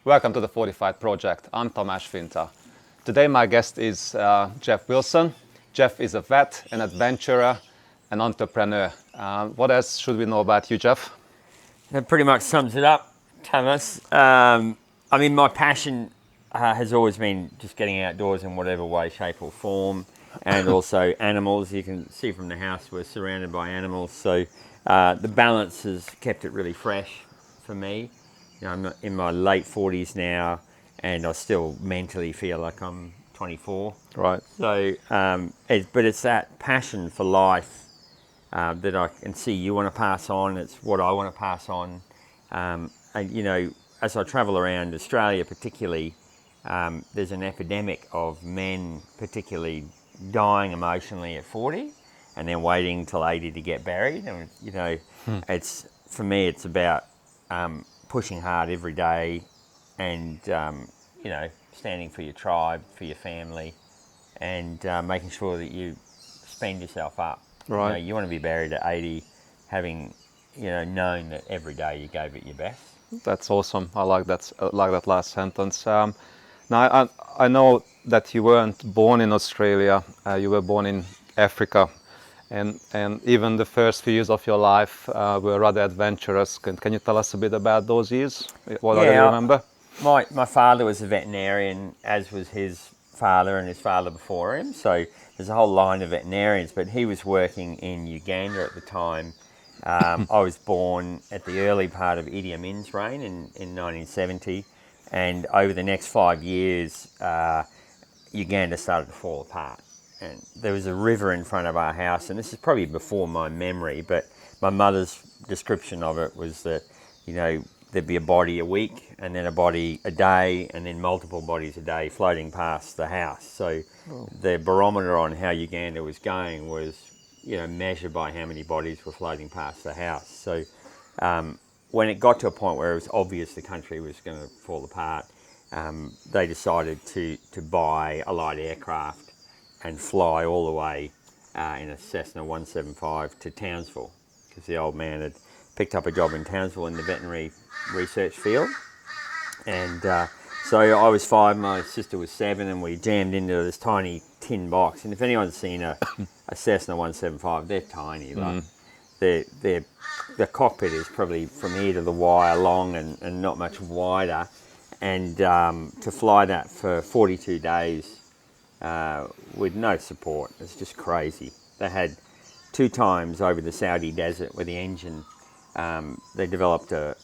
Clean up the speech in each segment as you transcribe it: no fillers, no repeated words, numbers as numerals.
Welcome to the Fortified Project. I'm Tamás Finta. Today my guest is Geoff Wilson. Geoff is a vet, an adventurer, an entrepreneur. What else should we know about you, Geoff? That pretty much sums it up, Thomas. My passion has always been just getting outdoors in whatever way, shape or form, and also animals. You can see from the house we're surrounded by animals, so the balance has kept it really fresh for me. I'm in my late 40s now, and I still mentally feel like I'm 24. Right. So, but it's that passion for life that I can see you want to pass on. It's what I want to pass on. And as I travel around Australia particularly, there's an epidemic of men particularly dying emotionally at 40 and then waiting till 80 to get buried. And, it's, for me, it's about pushing hard every day and, standing for your tribe, for your family, and making sure that you spend yourself up. Right. You want to be buried at 80, having, known that every day you gave it your best. That's awesome. I like that last sentence. Now, I know that you weren't born in Australia. You were born in Africa. And even the first few years of your life were rather adventurous. Can you tell us a bit about those years? What do you remember? My father was a veterinarian, as was his father and his father before him. So there's a whole line of veterinarians, but he was working in Uganda at the time. I was born at the early part of Idi Amin's reign in 1970. And over the next 5 years, Uganda started to fall apart. And there was a river in front of our house, and this is probably before my memory, but my mother's description of it was that, there'd be a body a week, and then a body a day, and then multiple bodies a day floating past the house. So the barometer on how Uganda was going was, measured by how many bodies were floating past the house. So when it got to a point where it was obvious the country was going to fall apart, they decided to buy a light aircraft and fly all the way in a Cessna 175 to Townsville, because the old man had picked up a job in Townsville in the veterinary research field. And so I was 5, my sister was 7, and we jammed into this tiny tin box. And if anyone's seen a Cessna 175, they're tiny. Like the cockpit is probably from here to the wire long and not much wider. And to fly that for 42 days with no support, it's just crazy. They had 2 times over the Saudi desert where the engine, they developed a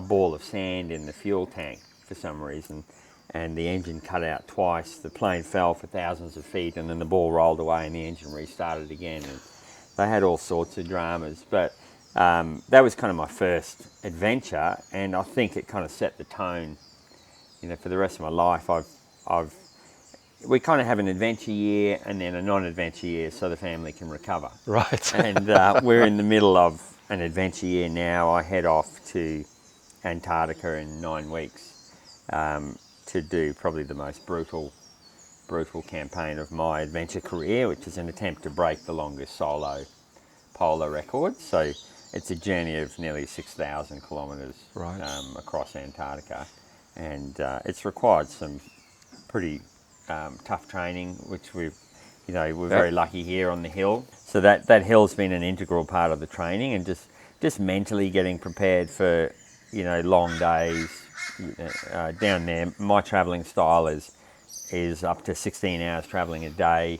ball of sand in the fuel tank for some reason, and the engine cut out twice. The plane fell for thousands of feet, and then the ball rolled away and the engine restarted again. And they had all sorts of dramas, but that was kind of my first adventure, and I think it kind of set the tone. For the rest of my life, we kind of have an adventure year and then a non-adventure year so the family can recover. Right. And we're in the middle of an adventure year now. I head off to Antarctica in 9 weeks to do probably the most brutal campaign of my adventure career, which is an attempt to break the longest solo polar record. So it's a journey of nearly 6,000 kilometres across Antarctica. And it's required some pretty tough training, which we're very lucky here on the hill. So that hill's been an integral part of the training, and just mentally getting prepared for long days down there. My travelling style is up to 16 hours travelling a day,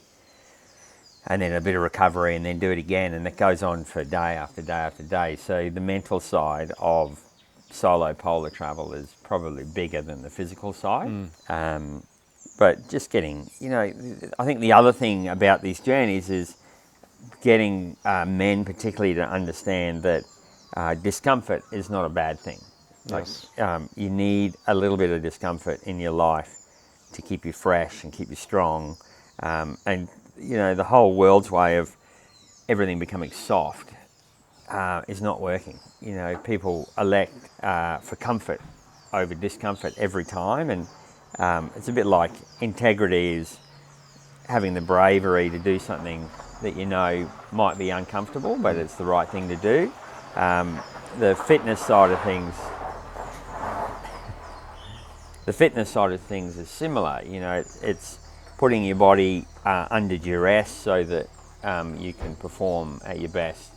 and then a bit of recovery, and then do it again, and that goes on for day after day after day. So the mental side of solo polar travel is probably bigger than the physical side. But just getting, I think the other thing about these journeys is getting men particularly to understand that discomfort is not a bad thing. Yes. You need a little bit of discomfort in your life to keep you fresh and keep you strong. And, the whole world's way of everything becoming soft is not working. People elect for comfort over discomfort every time, and it's a bit like integrity is having the bravery to do something that might be uncomfortable, but it's the right thing to do. The fitness side of things The fitness side of things is similar. You know, it's putting your body under duress so that you can perform at your best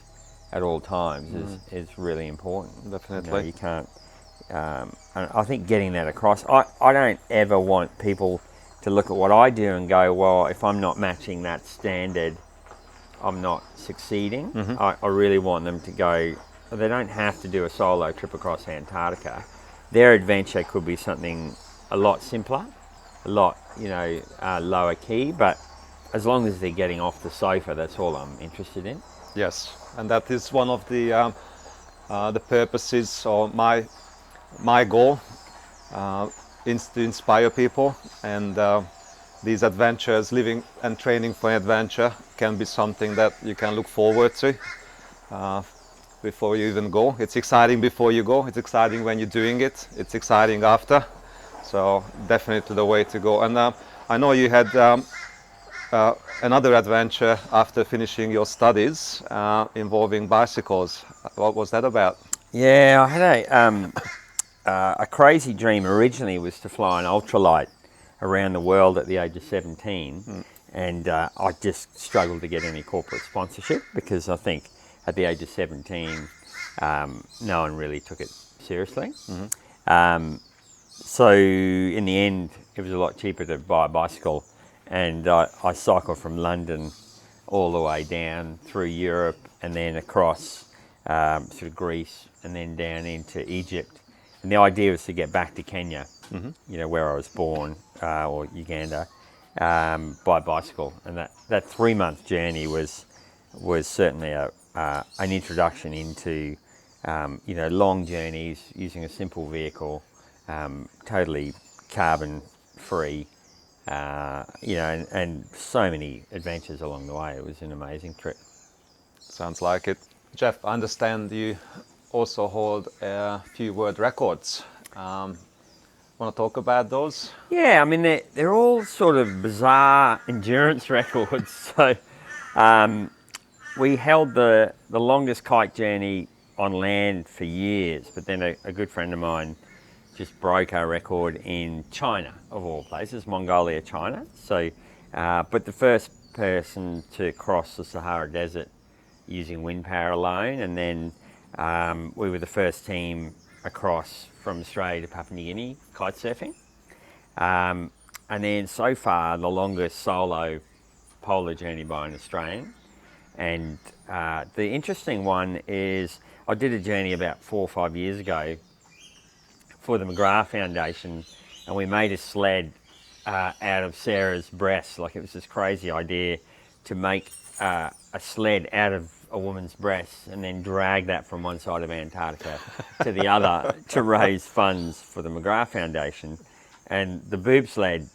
at all times is really important. Definitely. You know, you can't. And I think getting that across. I don't ever want people to look at what I do and go, well, if I'm not matching that standard, I'm not succeeding. I really want them to go, they don't have to do a solo trip across Antarctica. Their adventure could be something a lot simpler, a lot, lower key, but as long as they're getting off the sofa, that's all I'm interested in. Yes, and that is one of the purposes, or my goal is to inspire people, and these adventures, living and training for adventure, can be something that you can look forward to before you even go. It's exciting before you go, it's exciting when you're doing it, it's exciting after. So definitely the way to go. And I know you had another adventure after finishing your studies involving bicycles. What was that about? Yeah, I had a crazy dream originally was to fly an ultralight around the world at the age of 17, and I just struggled to get any corporate sponsorship because I think at the age of 17 no one really took it seriously. So in the end it was a lot cheaper to buy a bicycle, and I cycled from London all the way down through Europe and then across sort of Greece and then down into Egypt. And the idea was to get back to Kenya, where I was born, or Uganda, by bicycle. And that 3-month journey was certainly an introduction into long journeys using a simple vehicle, totally carbon free, and so many adventures along the way. It was an amazing trip. Sounds like it. Geoff, I understand you also hold a few world records. Want to talk about those? Yeah, I mean, they're all sort of bizarre endurance records. So we held the longest kite journey on land for years, but then a good friend of mine just broke our record in China, of all places, Mongolia, China. So, but the first person to cross the Sahara Desert using wind power alone, and then we were the first team across from Australia to Papua New Guinea kite surfing. And then so far, the longest solo polar journey by an Australian. And the interesting one is I did a journey about 4 or 5 years ago for the McGrath Foundation, and we made a sled out of Sarah's breast. Like, it was this crazy idea to make a sled out of a woman's breast and then drag that from one side of Antarctica to the other to raise funds for the McGrath Foundation. And the boob sled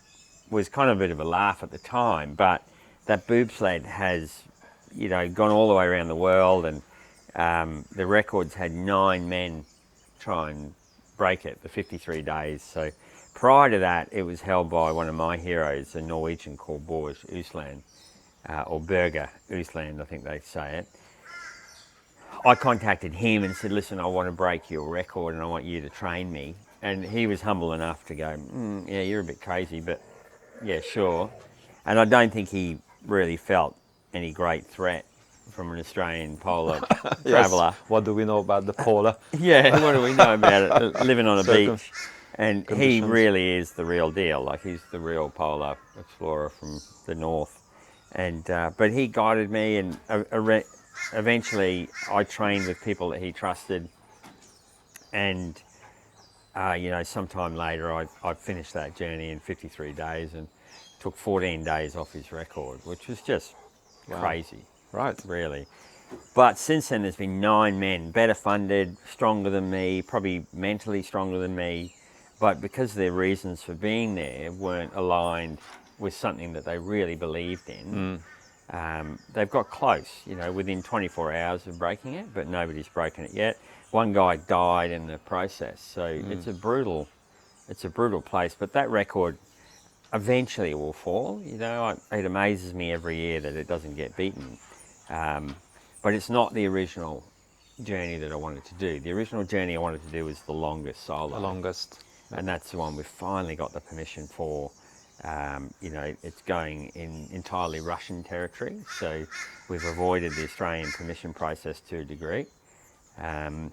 was kind of a bit of a laugh at the time, but that boob sled has, gone all the way around the world, and the records had 9 men try and break it, the 53 days. So prior to that, it was held by one of my heroes, a Norwegian called Borge Usland, or Berger Usland, I think they say it. I contacted him and said, listen, I want to break your record and I want you to train me. And he was humble enough to go, yeah, you're a bit crazy, but yeah, sure. And I don't think he really felt any great threat from an Australian polar traveller. What do we know about the polar? Yeah, what do we know about it? Living on a beach. And he really is the real deal. Like, he's the real polar explorer from the north. And but he guided me, and eventually I trained with people that he trusted. And sometime later I finished that journey in 53 days and took 14 days off his record, which was just crazy. Right. Really. But since then there's been 9 men, better funded, stronger than me, probably mentally stronger than me, but because their reasons for being there weren't aligned with something that they really believed in, they've got close, within 24 hours of breaking it, but nobody's broken it yet. One guy died in the process, so it's a brutal place. But that record eventually will fall. It amazes me every year that it doesn't get beaten. But it's not the original journey that I wanted to do. The original journey I wanted to do was the longest solo. The longest. and that's the one we've finally got the permission for. It's going in entirely Russian territory, so we've avoided the Australian permission process to a degree. And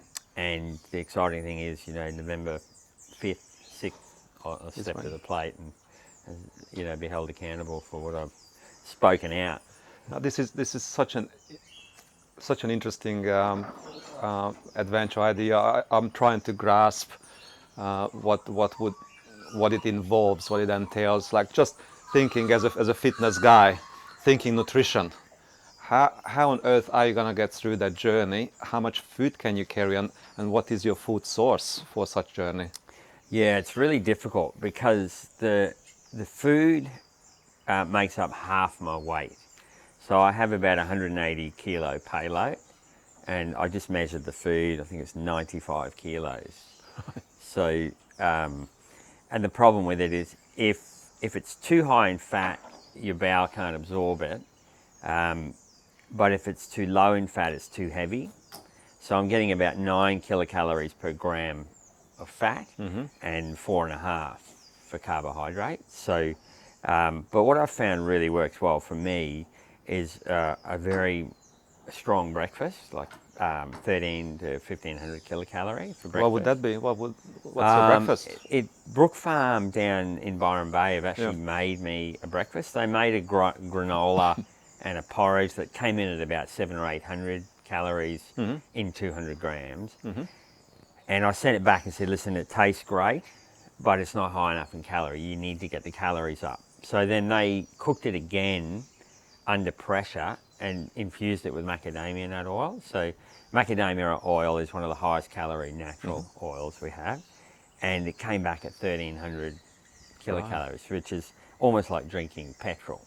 the exciting thing is, November 5th, 6th, I'll step to the plate and be held accountable for what I've spoken out. Now, this is such an interesting adventure idea. I'm trying to grasp what it involves, what it entails. Like, just thinking as a fitness guy, thinking nutrition. How on earth are you gonna get through that journey? How much food can you carry on, and what is your food source for such journey? Yeah, it's really difficult because the food makes up half my weight. So I have about 180 kilo payload, and I just measured the food. I think it's 95 kilos. So, and the problem with it is if it's too high in fat, your bowel can't absorb it. But if it's too low in fat, it's too heavy. So I'm getting about 9 kilocalories per gram of fat, and 4.5 for carbohydrates. So, but what I've found really works well for me is a very strong breakfast, like 13 to 1500 kilocalorie for breakfast. What would that be? What's your breakfast? Brook Farm down in Byron Bay have actually made me a breakfast. They made a granola and a porridge that came in at about 700 or 800 calories in 200 grams. And I sent it back and said, listen, it tastes great, but it's not high enough in calorie. You need to get the calories up. So then they cooked it again under pressure and infused it with macadamia nut oil. So macadamia oil is one of the highest calorie natural oils we have. And it came back at 1300 kilocalories, which is almost like drinking petrol.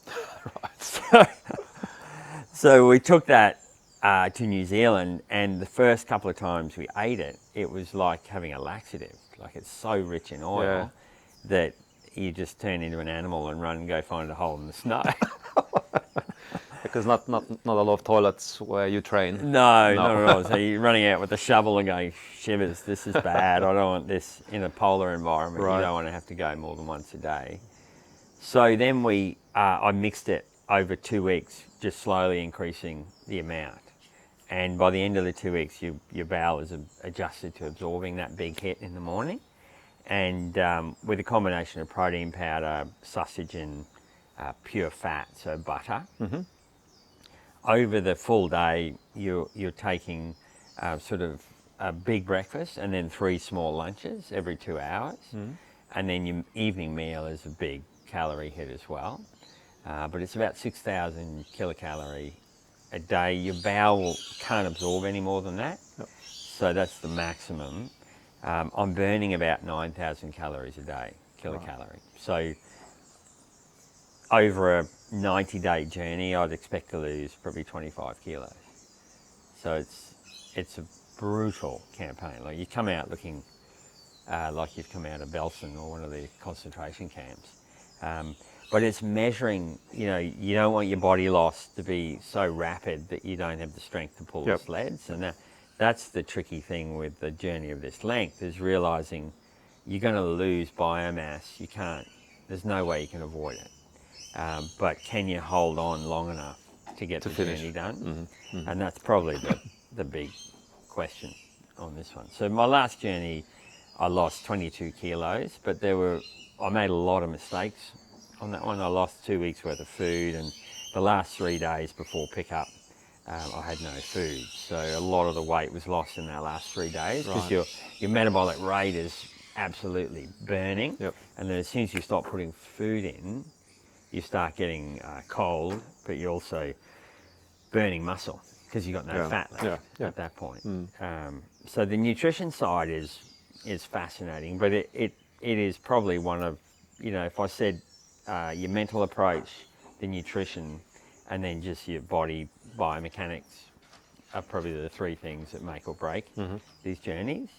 So we took that to New Zealand, and the first couple of times we ate it, it was like having a laxative. Like, it's so rich in oil that you just turn into an animal and run and go find a hole in the snow. Because not a lot of toilets where you train. No, not at all. So you're running out with a shovel and going, shivers, this is bad. I don't want this in a polar environment. You don't want to have to go more than once a day. So then I mixed it over 2 weeks, just slowly increasing the amount. And by the end of the 2 weeks, your bowel is adjusted to absorbing that big hit in the morning. And with a combination of protein powder, sausage, and pure fat, so butter, over the full day, you're taking sort of a big breakfast and then 3 small lunches every 2 hours. And then your evening meal is a big calorie hit as well. But it's about 6,000 kilocalorie a day. Your bowel can't absorb any more than that. So that's the maximum. I'm burning about 9,000 calories a day, kilocalorie. So over a 90-day journey, I'd expect to lose probably 25 kilos. So it's a brutal campaign. Like, you come out looking like you've come out of Belsen or one of the concentration camps. But it's measuring, you don't want your body loss to be so rapid that you don't have the strength to pull the sleds. And that's the tricky thing with the journey of this length, is realizing you're going to lose biomass. You can't, there's no way you can avoid it. But can you hold on long enough to get the journey done? And that's probably the big question on this one. So my last journey, I lost 22 kilos, but I made a lot of mistakes on that one. I lost 2 weeks worth of food, and the last 3 days before pickup, I had no food. So a lot of the weight was lost in that last 3 days, because your metabolic rate is absolutely burning. And then as soon as you stop putting food in, you start getting cold, but you're also burning muscle because you've got no fat left at that point. So the nutrition side is fascinating, but it is probably one of, if I said your mental approach, the nutrition, and then just your body biomechanics are probably the 3 things that make or break these journeys.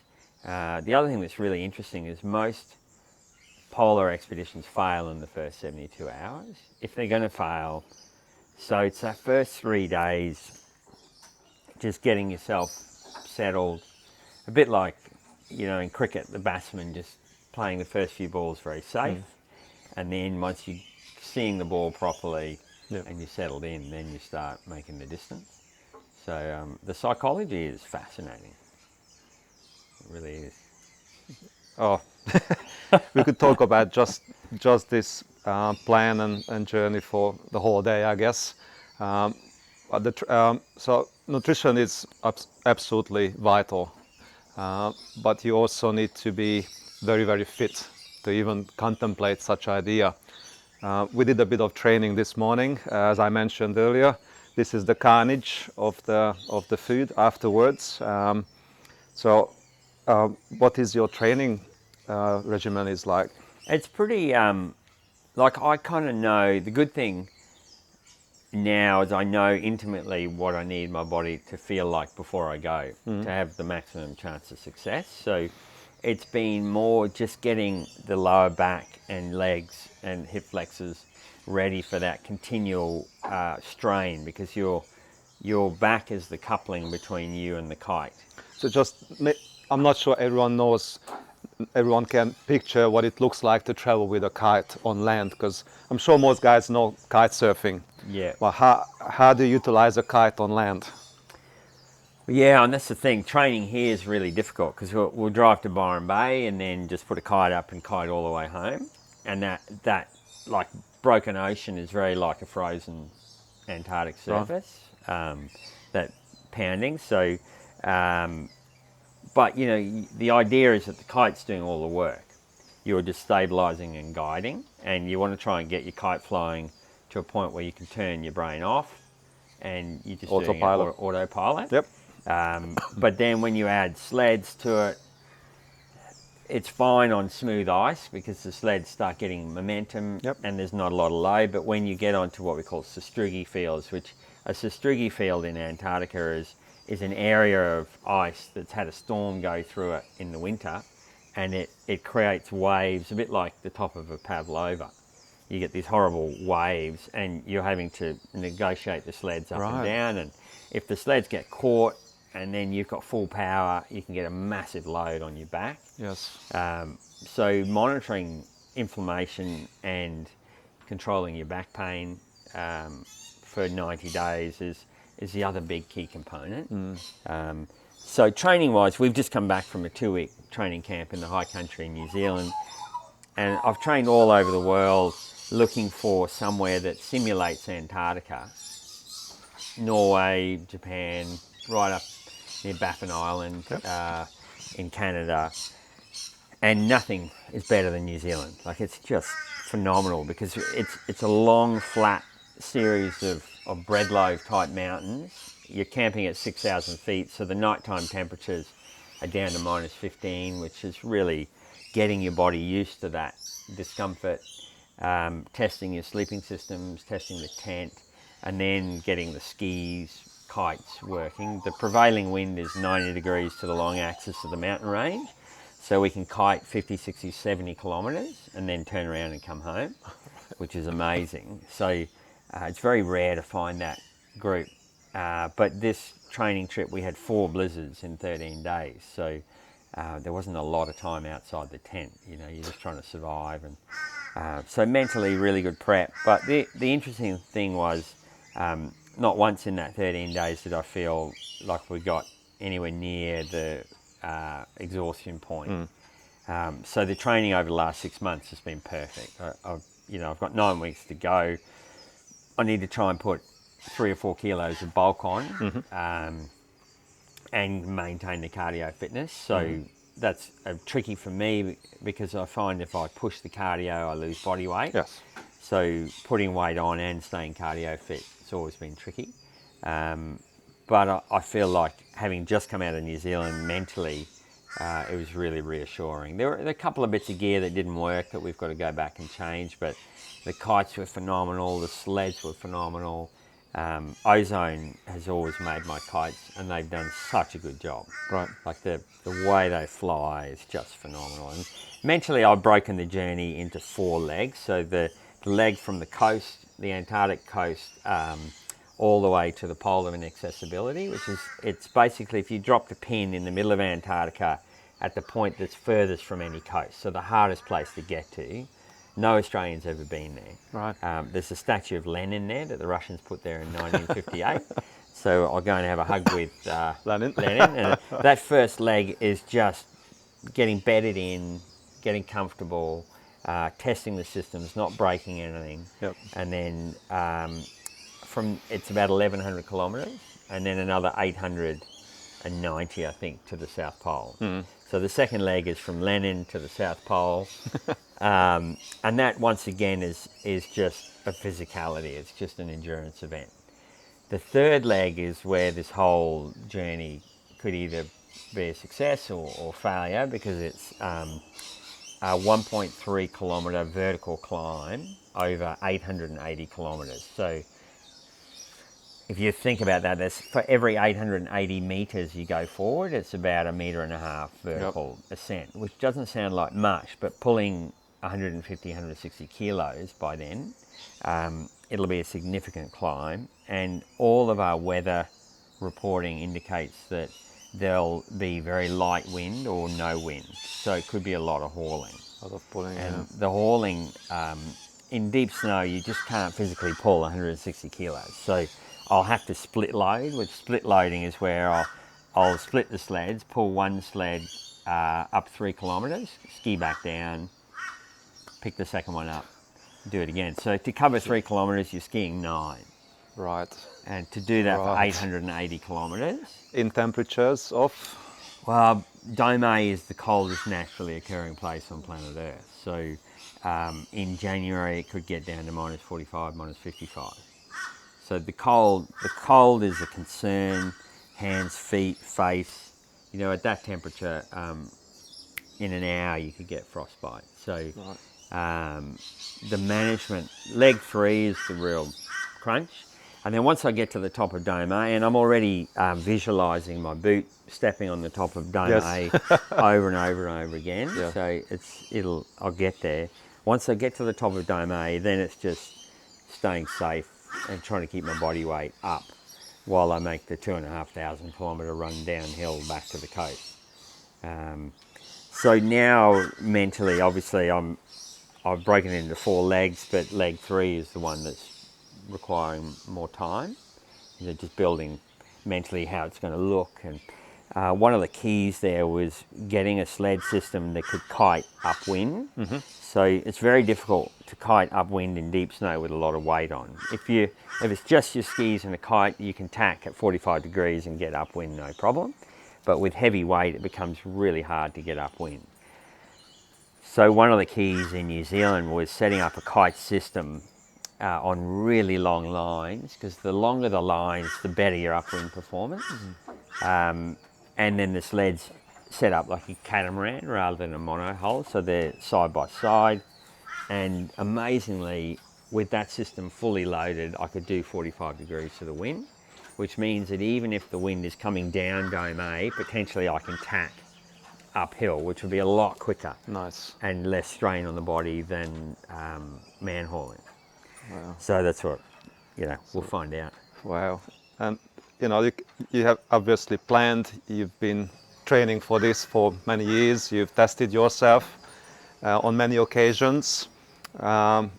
The other thing that's really interesting is most polar expeditions fail in the first 72 hours. If they're going to fail, so it's that first 3 days, just getting yourself settled, a bit like, in cricket, the batsman just playing the first few balls very safe, and then once you're seeing the ball properly and you're settled in, then you start making the distance. So the psychology is fascinating. It really is. Oh, we could talk about just this plan and journey for the whole day, I guess. So nutrition is absolutely vital, but you also need to be very, very fit to even contemplate such idea. We did a bit of training this morning, as I mentioned earlier. This is the carnage of the food afterwards. What is your training regimen is like? It's pretty, like I kind of know, the good thing now is I know intimately what I need my body to feel like before I go to have the maximum chance of success. So it's been more just getting the lower back and legs and hip flexors ready for that continual strain, because your back is the coupling between you and the kite. So I'm not sure everyone can picture what it looks like to travel with a kite on land, because I'm sure most guys know kite surfing. Yeah. Well, how do you utilize a kite on land? Yeah, and that's the thing. Training here is really difficult because we'll drive to Byron Bay and then just put a kite up and kite all the way home. And that like broken ocean is very like a frozen Antarctic surface, that pounding. So, but you know, the idea is that the kite's doing all the work. You're just stabilizing and guiding, and you want to try and get your kite flying to a point where you can turn your brain off and you just Autopilot. doing autopilot. Yep. But then when you add sleds to it, it's fine on smooth ice because the sleds start getting momentum and there's not a lot of load. But when you get onto what we call sastrugi fields, which a sastrugi field in Antarctica is an area of ice that's had a storm go through it in the winter, and it creates waves, a bit like the top of a pavlova. You get these horrible waves and you're having to negotiate the sleds up and down, and if the sleds get caught and then you've got full power, you can get a massive load on your back. Yes. So monitoring inflammation and controlling your back pain for 90 days is the other big key component. So training wise, we've just come back from a 2-week training camp in the high country in New Zealand, and I've trained all over the world looking for somewhere that simulates Antarctica. Norway, Japan, right up near Baffin Island, in Canada, and nothing is better than New Zealand. Like, it's just phenomenal because it's a long, flat series of breadloaf type mountains. You're camping at 6,000 feet, so the nighttime temperatures are down to -15, which is really getting your body used to that discomfort, testing your sleeping systems, testing the tent, and then getting the skis, kites working. The prevailing wind is 90 degrees to the long axis of the mountain range, so we can kite 50, 60, 70 kilometres and then turn around and come home, which is amazing. So it's very rare to find that group. But this training trip, we had 4 blizzards in 13 days, so there wasn't a lot of time outside the tent. You know, you're just trying to survive, and so mentally really good prep. But the interesting thing was, not once in that 13 days did I feel like we got anywhere near the exhaustion point. So the training over the last 6 months has been perfect. I've got 9 weeks to go. I need to try and put 3 or 4 kilos of bulk on, and maintain the cardio fitness. So that's tricky for me because I find if I push the cardio, I lose body weight. Yes. So putting weight on and staying cardio fit, it's always been tricky. But I feel like having just come out of New Zealand mentally, it was really reassuring. There were a couple of bits of gear that didn't work that we've got to go back and change, but the kites were phenomenal, the sleds were phenomenal. Ozone has always made my kites, and they've done such a good job. Right. Like the way they fly is just phenomenal. And mentally, I've broken the journey into 4 legs. So the leg from the coast, the Antarctic coast, all the way to the polar inaccessibility, which is, it's basically if you dropped a pin in the middle of Antarctica at the point that's furthest from any coast, so the hardest place to get to. No Australian's ever been there. Right. There's a statue of Lenin there that the Russians put there in 1958. So I'll go and have a hug with Lenin. And that first leg is just getting bedded in, getting comfortable, testing the systems, not breaking anything. Yep. And then it's about 1,100 kilometres, and then another 890, I think, to the South Pole. So the second leg is from Lenin to the South Pole. And that, once again, is just a physicality. It's just an endurance event. The third leg is where this whole journey could either be a success or failure, because it's a 1.3 kilometre vertical climb over 880 kilometres. So if you think about that, that's for every 880 metres you go forward, it's about 1.5 metre vertical ascent, which doesn't sound like much, but pulling 150, 160 kilos by then, it'll be a significant climb. And all of our weather reporting indicates that there'll be very light wind or no wind. So it could be a lot of hauling. A lot of pulling, and the hauling, in deep snow, you just can't physically pull 160 kilos. So I'll have to split load, which split loading is where I'll split the sleds, pull one sled up 3 kilometres, ski back down, pick the second one up, do it again. So to cover 3 kilometres, you're skiing 9. Right. And to do that for 880 kilometres. In temperatures of? Well, Dome is the coldest naturally occurring place on planet Earth. So in January, it could get down to minus 45, minus 55. So the cold is a concern. Hands, feet, face. You know, at that temperature, in an hour, you could get frostbite. So the management, leg 3 is the real crunch. And then once I get to the top of Dome A, and I'm already visualising my boot stepping on the top of Dome A over and over and over again. Yeah. So I'll get there. Once I get to the top of Dome A, then it's just staying safe and trying to keep my body weight up while I make the 2,500 kilometre run downhill back to the coast. So now mentally, obviously, I've broken it into 4 legs, but leg 3 is the one that's requiring more time. You know, just building mentally how it's going to look. And one of the keys there was getting a sled system that could kite upwind. Mm-hmm. So it's very difficult to kite upwind in deep snow with a lot of weight on. If it's just your skis and a kite, you can tack at 45 degrees and get upwind, no problem. But with heavy weight, it becomes really hard to get upwind. So one of the keys in New Zealand was setting up a kite system on really long lines, because the longer the lines, the better your upwind performance. Mm-hmm. And then the sleds set up like a catamaran rather than a monohull, so they're side by side. And amazingly, with that system fully loaded, I could do 45 degrees to the wind, which means that even if the wind is coming down Dome A, potentially I can tack uphill, which would be a lot quicker. Nice. And less strain on the body than man hauling. Wow. So that's what, we'll find out. Wow. And, you have obviously planned, you've been training for this for many years, you've tested yourself on many occasions, but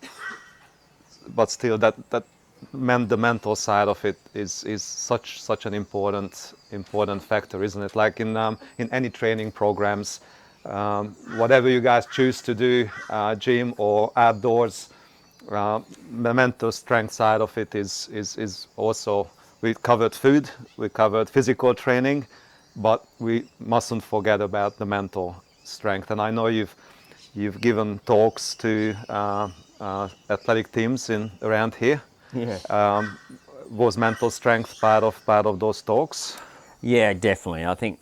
still the mental side of it is such an important factor, isn't it? Like in any training programs, whatever you guys choose to do, gym or outdoors, the mental strength side of it is also. We covered food, we covered physical training, but we mustn't forget about the mental strength. And I know you've given talks to athletic teams around here. Yeah. Was mental strength part of those talks? Yeah, definitely. I think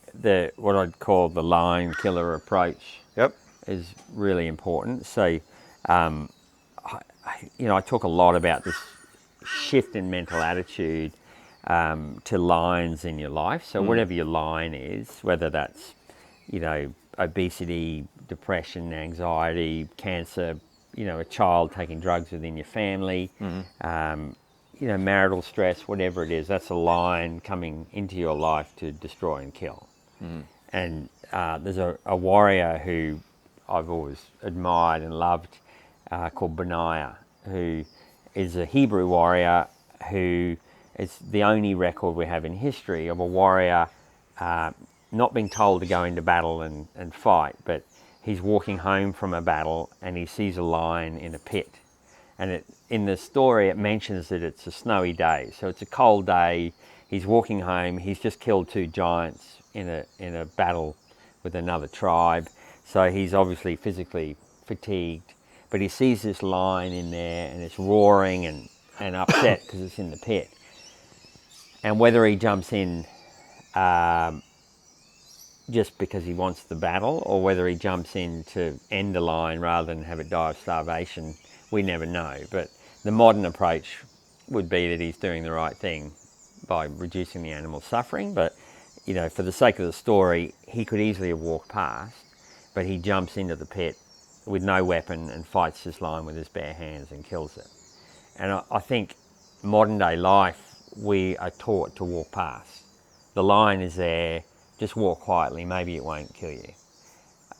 what I'd call the line killer approach is really important. So, I talk a lot about this shift in mental attitude to lines in your life. So whatever your line is, whether that's, obesity, depression, anxiety, cancer, a child taking drugs within your family, marital stress, whatever it is, that's a line coming into your life to destroy and kill. And there's a warrior who I've always admired and loved called Benaiah, who is a Hebrew warrior who is the only record we have in history of a warrior not being told to go into battle and fight, but he's walking home from a battle and he sees a lion in a pit. And in the story it mentions that it's a snowy day, so it's a cold day. He's walking home. He's just killed 2 giants in a battle with another tribe, so he's obviously physically fatigued. But he sees this lion in there and it's roaring and upset because it's in the pit. And whether he jumps in just because he wants the battle, or whether he jumps in to end the lion rather than have it die of starvation, we never know. But the modern approach would be that he's doing the right thing by reducing the animal's suffering. But, you know, for the sake of the story, he could easily have walked past, but he jumps into the pit with no weapon and fights this lion with his bare hands and kills it. And I think modern day life, we are taught to walk past. The lion is there, just walk quietly, maybe it won't kill you.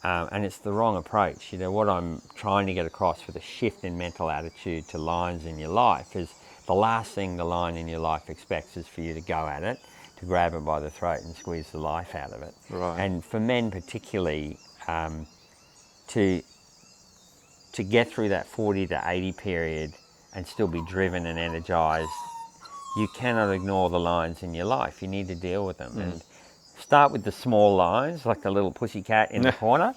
And it's the wrong approach. You know, what I'm trying to get across with a shift in mental attitude to lions in your life is the last thing the lion in your life expects is for you to go at it, to grab it by the throat and squeeze the life out of it. Right. And for men particularly, to get through that 40 to 80 period and still be driven and energized, you cannot ignore the lions in your life. You need to deal with them. And start with the small lions, like the little pussycat in the corner.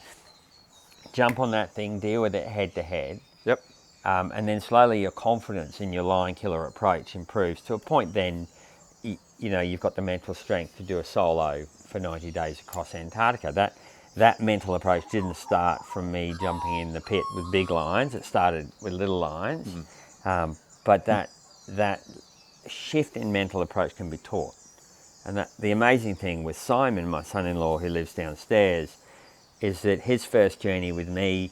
Jump on that thing, deal with it head to head. Yep. And then slowly your confidence in your lion killer approach improves to a point then, you know, you've got the mental strength to do a solo for 90 days across Antarctica. That mental approach didn't start from me jumping in the pit with big lions. It started with little lions. But that shift in mental approach can be taught. And the amazing thing with Simon, my son-in-law who lives downstairs, is that his first journey with me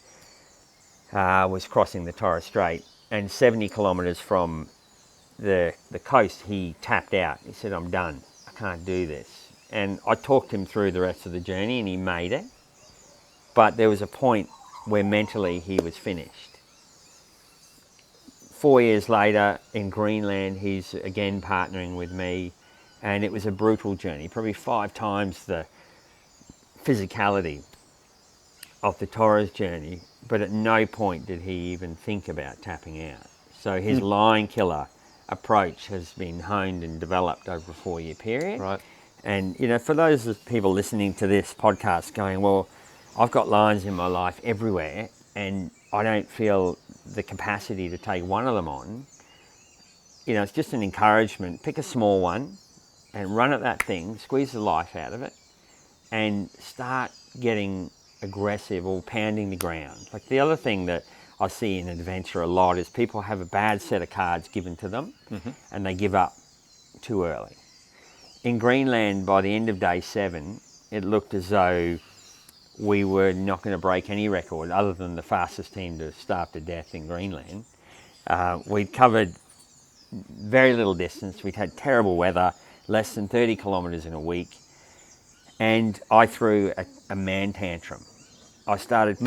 was crossing the Torres Strait, and 70 kilometres from the coast he tapped out. He said, "I'm done, I can't do this." And I talked him through the rest of the journey and he made it. But there was a point where mentally he was finished. 4 years later in Greenland, he's again partnering with me, and it was a brutal journey, probably 5 times the physicality of the Torres journey, but at no point did he even think about tapping out. So his lion killer approach has been honed and developed over a 4-year period. Right. And, you know, for those people listening to this podcast going, well, I've got lions in my life everywhere and I don't feel the capacity to take one of them on, you know, it's just an encouragement. Pick a small one and run at that thing, squeeze the life out of it, and start getting aggressive or pounding the ground. Like the other thing that I see in adventure a lot is people have a bad set of cards given to them and they give up too early. In Greenland, by the end of day 7, it looked as though we were not going to break any record other than the fastest team to starve to death in Greenland. We'd covered very little distance. We'd had terrible weather, less than 30 kilometres in a week. And I threw a man tantrum. I started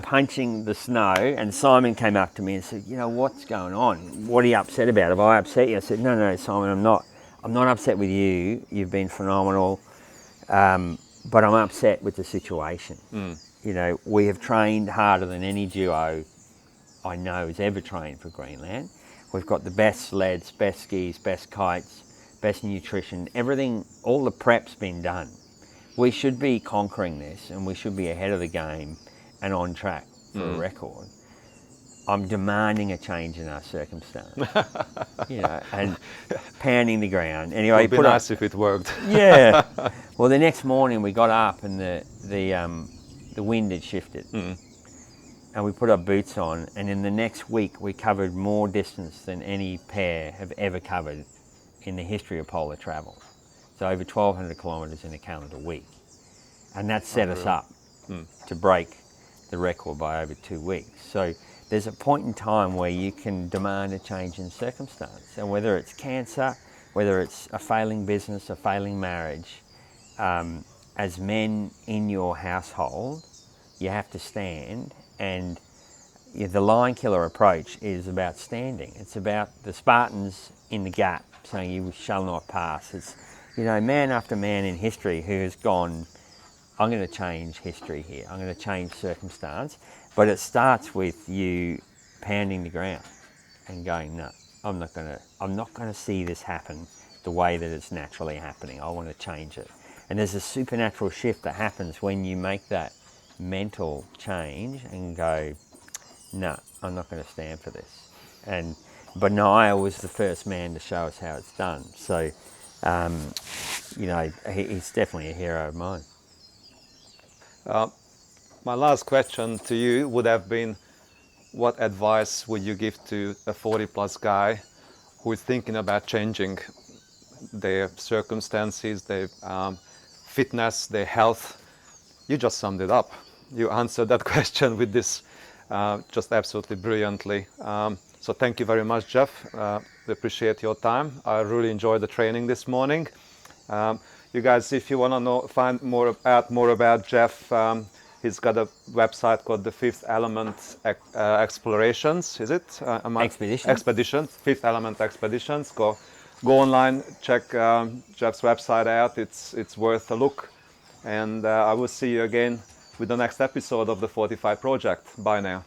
punching the snow, and Simon came up to me and said, "You know, what's going on? What are you upset about? Have I upset you?" I said, No, Simon, I'm not upset with you. You've been phenomenal. But I'm upset with the situation. You know, we have trained harder than any duo I know has ever trained for Greenland. We've got the best sleds, best skis, best kites, best nutrition, everything, all the prep's been done. We should be conquering this and we should be ahead of the game and on track for a record. I'm demanding a change in our circumstance, you know, and pounding the ground. Anyway, It would be nice if it worked. Yeah. Well, the next morning we got up and the wind had shifted, and we put our boots on. And in the next week, we covered more distance than any pair have ever covered in the history of polar travel. So over 1,200 kilometres in a calendar week, and that set us up to break the record by over 2 weeks. So there's a point in time where you can demand a change in circumstance, and whether it's cancer, whether it's a failing business, a failing marriage, as men in your household, you have to stand, and the lion killer approach is about standing. It's about the Spartans in the gap saying, "You shall not pass." It's, man after man in history who has gone, "I'm going to change history here. I'm going to change circumstance." But it starts with you pounding the ground and going, "No, I'm not going to see this happen the way that it's naturally happening. I want to change it." And there's a supernatural shift that happens when you make that mental change and go, "No, I'm not going to stand for this." And Benaiah was the first man to show us how it's done. So, he's definitely a hero of mine. My last question to you would have been, what advice would you give to a 40-plus guy who is thinking about changing their circumstances, their fitness, their health? You just summed it up. You answered that question with this just absolutely brilliantly. So thank you very much, Geoff. We appreciate your time. I really enjoyed the training this morning. You guys, if you want to find more about Geoff, he's got a website called the Fifth Element Explorations. Is it? Expeditions. Fifth Element Expeditions. Go online, check Geoff's website out. It's worth a look. And I will see you again with the next episode of the 45 Project. Bye now.